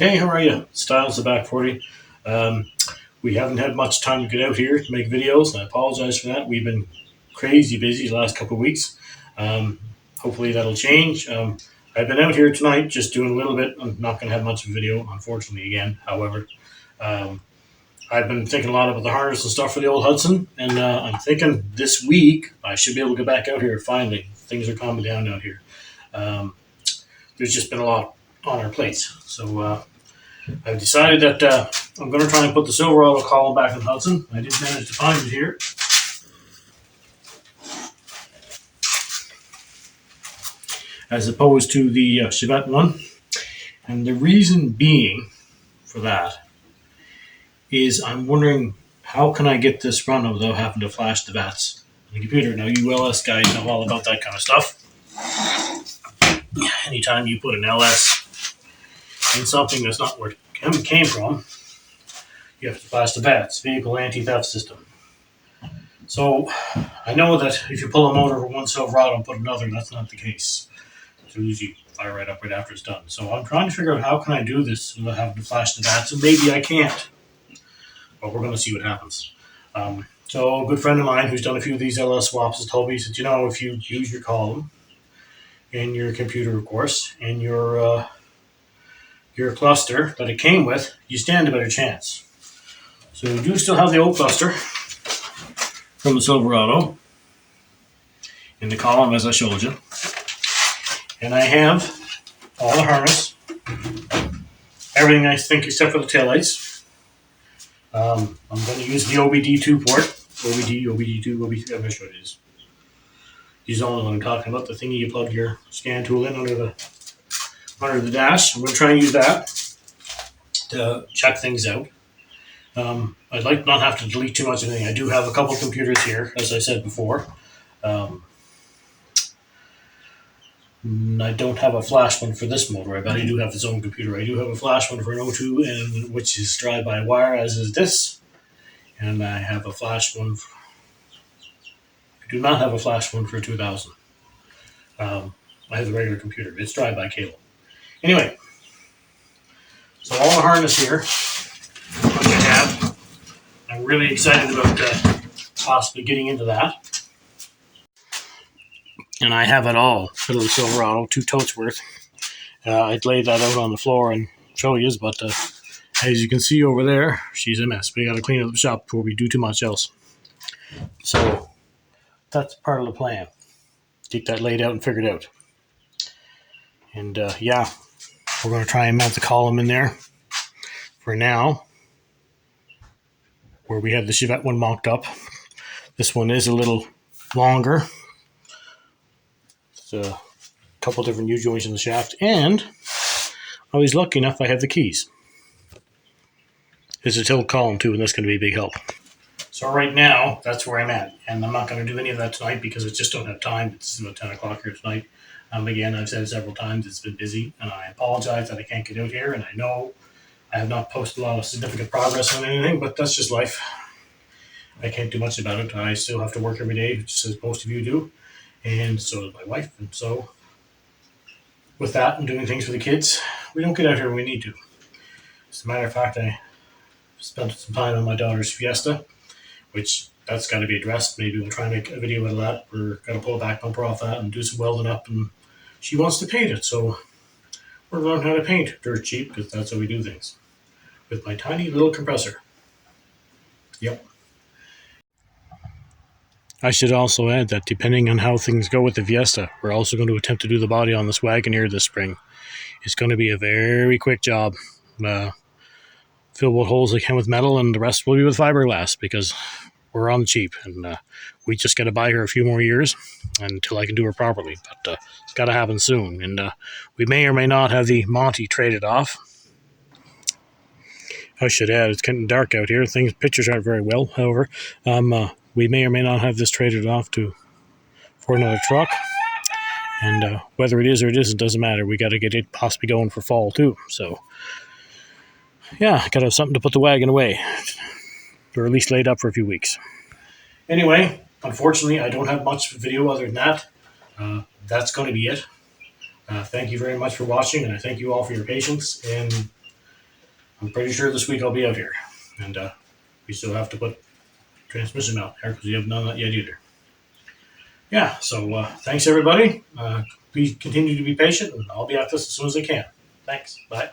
Hey, how are you? Styles the Back 40. Um, we haven't had much time to get out here to make videos, and I apologize for that. We've been crazy busy the last couple of weeks. Um, Hopefully that'll change. I've been out here tonight just doing a little bit. I'm not going to have much of a video, unfortunately, again. However, um, I've been thinking a lot about the harness and stuff for the old Hudson, and I'm thinking this week I should be able to get back out here finally. Things are calming down out here. Um, there's just been a lot on our plates. So I've decided that I'm going to try and put the silver auto column back in Hudson. I did manage to find it here. As opposed to the Chevette one. And the reason being for that is I'm wondering how can I get this run without having to flash the VATs on the computer. Now you LS guys know all about that kind of stuff. Anytime you put an LS in something that's not where it came from, you have to flash the VATs, vehicle anti-theft system. So I know that if you pull a motor from one Silverado and put another, that's not the case. It's usually fire right up right after it's done. So I'm trying to figure out how can I do this without having to flash the VATs, and maybe I can't. But we're going to see what happens. So a good friend of mine who's done a few of these LS swaps has told me, he said, you know, if you use your column in your computer, of course, and your cluster that it came with, you stand a better chance. So we do still have the old cluster from the Silverado in the column as I showed you. And I have all the harness, everything I think except for the taillights. I'm going to use the OBD2 port. OBD2, I'm not sure what it is. These are the only one I'm talking about, the thingy you plug your scan tool in under the dash. I'm going to try and use that to check things out. I'd like not have to delete too much of anything. I do have a couple computers here, as I said before. I don't have a flash one for this motor. I bet I do have its own computer. I do have a flash one for an O2, and which is drive-by-wire, as is this. And I have a flash one. I do not have a flash one for 2000. I have the regular computer. It's drive-by cable. Anyway, so all the harness here, which I have, I'm really excited about possibly getting into that. And I have it all, a little Silverado, 2 totes worth. I'd lay that out on the floor and show you, but as you can see over there, she's a mess. We got to clean up the shop before we do too much else. So that's part of the plan. Get that laid out and figured out. And yeah, we're going to try and mount the column in there for now, where we have the Chevette one mocked up. This one is a little longer. It's a couple different U-joints in the shaft, and I was lucky enough I have the keys. There's a tilt column too, and that's going to be a big help. So right now, that's where I'm at, and I'm not going to do any of that tonight because I just don't have time. It's about 10 o'clock here tonight. Again, I've said several times it's been busy, and I apologize that I can't get out here, and I know I have not posted a lot of significant progress on anything, but that's just life. I can't do much about it. I still have to work every day, just as most of you do, and so does my wife. And so with that and doing things for the kids, we don't get out here when we need to. As a matter of fact, I spent some time on my daughter's Fiesta, which that's got to be addressed. Maybe we'll try and make a video out of that. We're going to pull a back bumper off that and do some welding up, and she wants to paint it, so we're learning how to paint dirt cheap, because that's how we do things. With my tiny little compressor. Yep. I should also add that depending on how things go with the Fiesta, we're also going to attempt to do the body on this Wagoneer this spring. It's going to be a very quick job. Fill what holes I can with metal, and the rest will be with fiberglass, because we're on the cheap, and we just got to buy her a few more years until I can do her properly. But it's got to happen soon, and we may or may not have the Monty traded off. I should add, it's getting dark out here. Pictures aren't very well, however. We may or may not have this traded off for another truck. And whether it is or it isn't, doesn't matter. We got to get it possibly going for fall, too. So, yeah, got to have something to put the wagon away. Or at least laid up for a few weeks. Anyway, unfortunately, I don't have much video other than that. That's going to be it. Thank you very much for watching, and I thank you all for your patience. And I'm pretty sure this week I'll be out here, and we still have to put transmission out there because we have none yet either. Yeah, so thanks everybody. Please continue to be patient, and I'll be at this as soon as I can. Thanks. Bye.